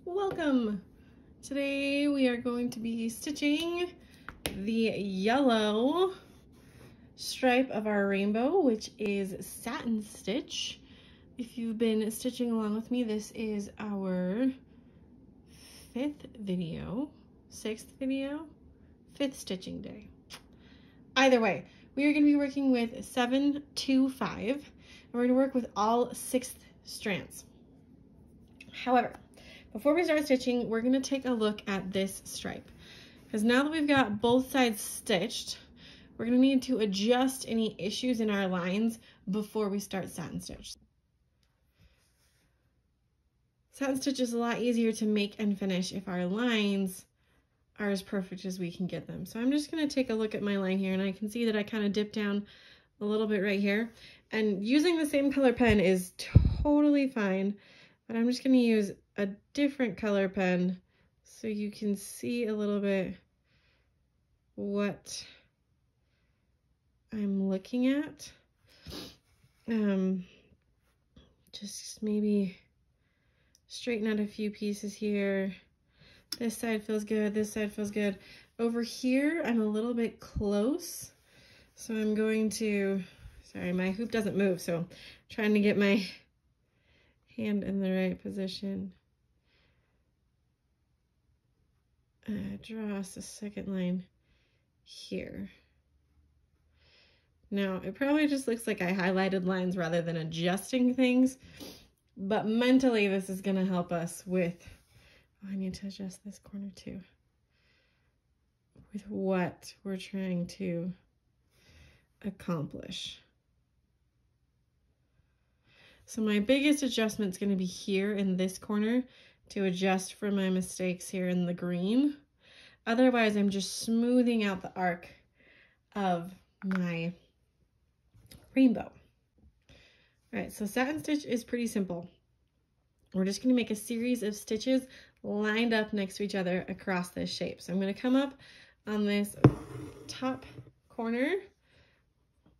Welcome! Today we are going to be stitching the yellow stripe of our rainbow, which is Satin Stitch. If you've been stitching along with me, this is our fifth stitching day. Either way, we are going to be working with 7, 2, 5, and we're going to work with all 6 strands. However, before we start stitching, we're going to take a look at this stripe, because now that we've got both sides stitched, we're going to need to adjust any issues in our lines before we start satin stitch. Satin stitch is a lot easier to make and finish if our lines are as perfect as we can get them. So I'm just going to take a look at my line here, and I can see that I kind of dipped down a little bit right here, and using the same color pen is totally fine, but I'm just going to use a different color pen so you can see a little bit what I'm looking at. Just maybe straighten out a few pieces here. This side feels good, this side feels good. Over here, I'm a little bit close, so I'm going to, sorry, my hoop doesn't move, so I'm trying to get my hand in the right position. Draw us a second line here. Now, it probably just looks like I highlighted lines rather than adjusting things, but mentally this is going to help us with, oh, I need to adjust this corner too, with what we're trying to accomplish. So my biggest adjustment is going to be here in this corner to adjust for my mistakes here in the green. Otherwise, I'm just smoothing out the arc of my rainbow. All right, so satin stitch is pretty simple. We're just going to make a series of stitches lined up next to each other across this shape. So I'm going to come up on this top corner,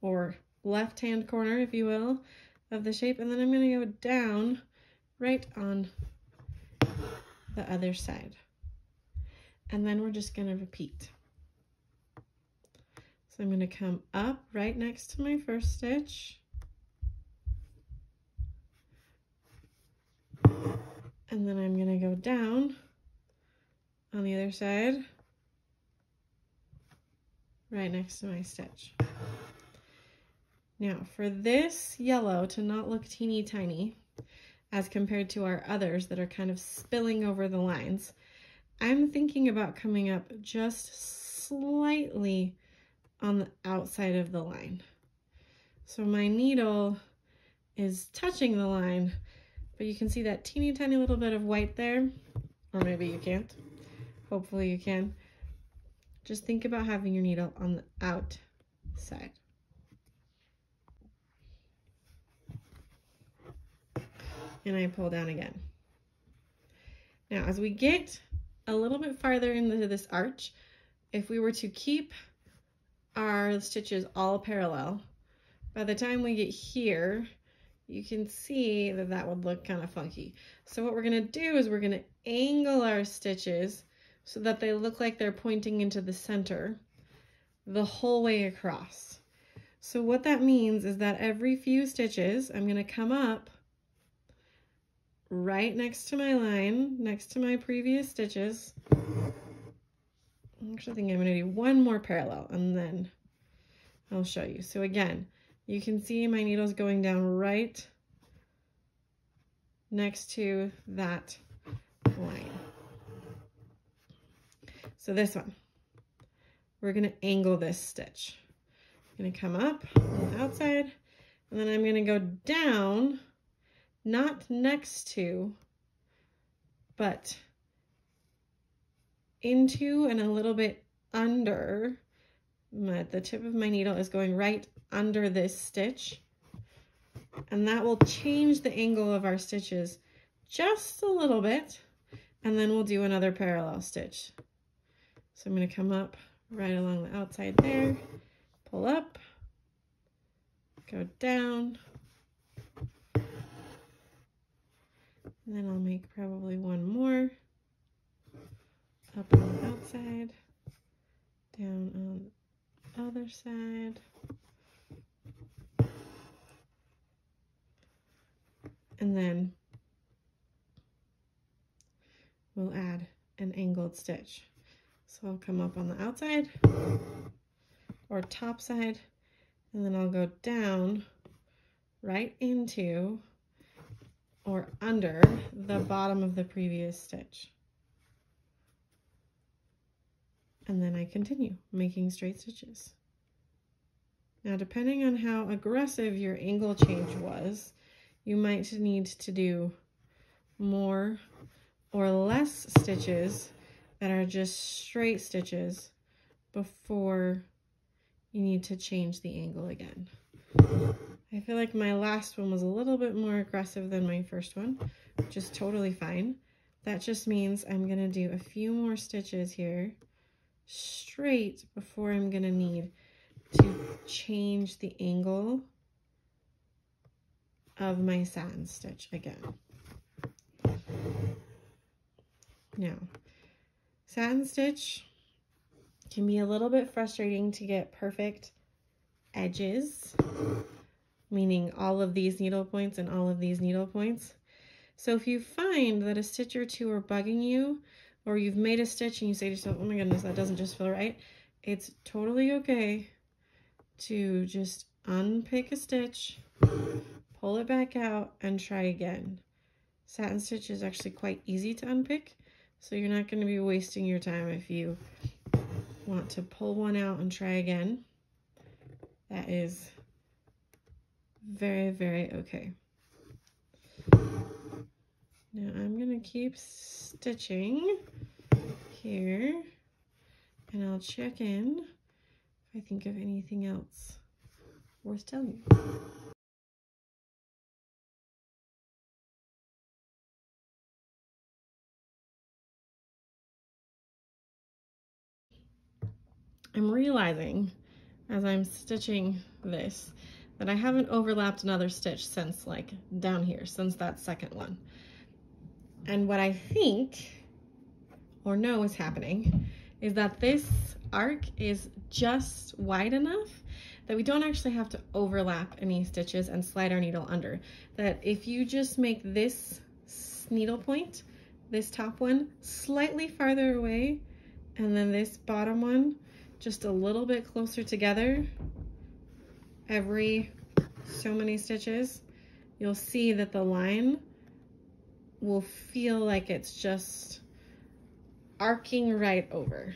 or left-hand corner, if you will, of the shape, and then I'm going to go down right on the other side. And then we're just going to repeat. So I'm going to come up right next to my first stitch, and then I'm going to go down on the other side right next to my stitch. Now, for this yellow to not look teeny tiny as compared to our others that are kind of spilling over the lines, I'm thinking about coming up just slightly on the outside of the line. So my needle is touching the line, but you can see that teeny tiny little bit of white there, or maybe you can't. Hopefully you can. Just think about having your needle on the outside. And I pull down again. Now, as we get a little bit farther into this arch, if we were to keep our stitches all parallel, by the time we get here, you can see that that would look kind of funky. So what we're going to do is we're going to angle our stitches so that they look like they're pointing into the center the whole way across. So what that means is that every few stitches, I'm going to come up right next to my line, next to my previous stitches. I actually think I'm going to do one more parallel and then I'll show you. So again, you can see my needle's going down right next to that line. So this one, we're going to angle this stitch. I'm going to come up on the outside, and then I'm going to go down, not next to, but into and a little bit under. The tip of my needle is going right under this stitch, and that will change the angle of our stitches just a little bit, and then we'll do another parallel stitch. So I'm going to come up right along the outside there, pull up, go down, and then I'll make probably one more. side, down on the other side, and then we'll add an angled stitch. So I'll come up on the outside or top side, and then I'll go down right into or under the bottom of the previous stitch. And then I continue making straight stitches. Now, depending on how aggressive your angle change was, you might need to do more or less stitches that are just straight stitches before you need to change the angle again. I feel like my last one was a little bit more aggressive than my first one, which is totally fine. That just means I'm gonna do a few more stitches here straight before I'm gonna need to change the angle of my satin stitch again. Now, satin stitch can be a little bit frustrating to get perfect edges, meaning all of these needle points and all of these needle points. So if you find that a stitch or two are bugging you, or you've made a stitch and you say to yourself, oh my goodness, that doesn't just feel right, it's totally okay to just unpick a stitch, pull it back out, and try again. Satin stitch is actually quite easy to unpick, so you're not going to be wasting your time if you want to pull one out and try again. That is very, very okay. Now I'm going to keep stitching here, and I'll check in if I think of anything else worth telling you. I'm realizing as I'm stitching this that I haven't overlapped another stitch since like down here, since that second one. And what I think or know is happening is that this arc is just wide enough that we don't actually have to overlap any stitches and slide our needle under. That if you just make this needle point, this top one, slightly farther away, and then this bottom one just a little bit closer together every so many stitches, you'll see that the line will feel like it's just arcing right over.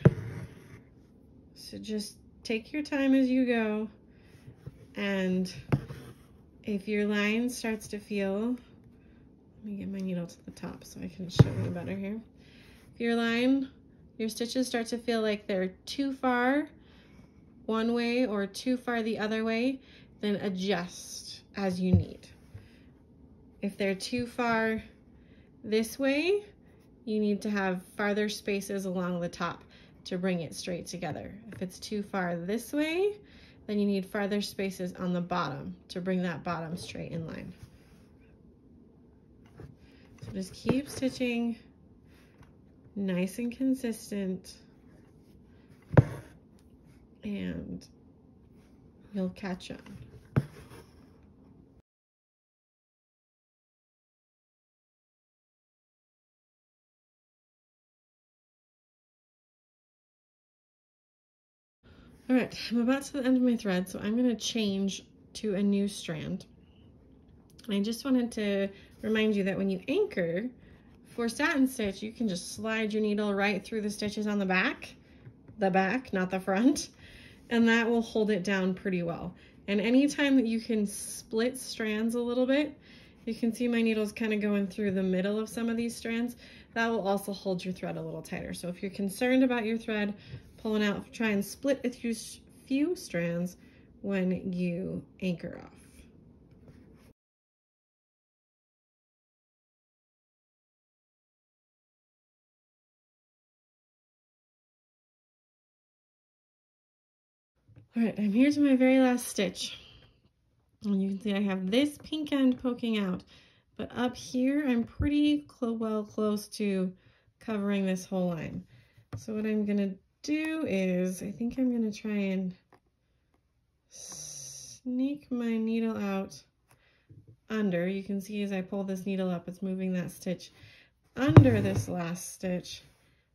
So just take your time as you go, and if your line starts to feel, let me get my needle to the top so I can show you better here. If your stitches start to feel like they're too far one way or too far the other way, then adjust as you need. If they're too far this way, you need to have farther spaces along the top to bring it straight together. If it's too far this way, then you need farther spaces on the bottom to bring that bottom straight in line. So just keep stitching nice and consistent, and you'll catch on. All right, I'm about to the end of my thread, so I'm going to change to a new strand. I just wanted to remind you that when you anchor for satin stitch, you can just slide your needle right through the stitches on the back, not the front, and that will hold it down pretty well. And anytime that you can split strands a little bit, you can see my needle's kind of going through the middle of some of these strands. That will also hold your thread a little tighter. So if you're concerned about your thread pulling out, try and split a few strands when you anchor off. All right, I'm here to my very last stitch. And you can see I have this pink end poking out, but up here I'm pretty close to covering this whole line. So what I'm gonna do is, I think I'm gonna try and sneak my needle out under. You can see as I pull this needle up, it's moving that stitch under this last stitch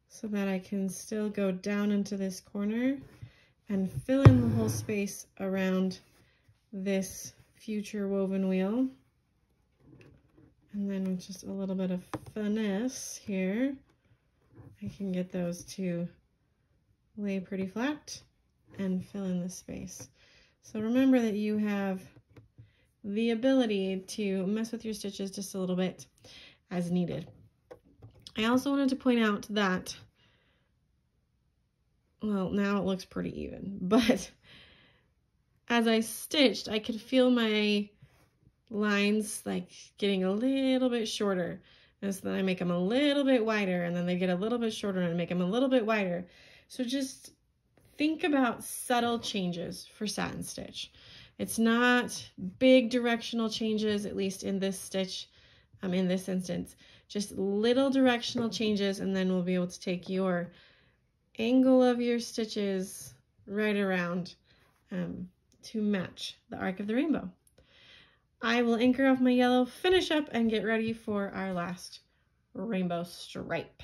so that I can still go down into this corner and fill in the whole space around this future woven wheel. And then with just a little bit of finesse here, I can get those to lay pretty flat and fill in the space. So remember that you have the ability to mess with your stitches just a little bit as needed. I also wanted to point out that, well, now it looks pretty even, but as I stitched, I could feel my lines like getting a little bit shorter. And so then I make them a little bit wider, and then they get a little bit shorter and I make them a little bit wider. So just think about subtle changes for satin stitch. It's not big directional changes, at least in this stitch, in this instance. Just little directional changes, and then we'll be able to take your angle of your stitches right around to match the arc of the rainbow. I will anchor off my yellow, finish up, and get ready for our last rainbow stripe.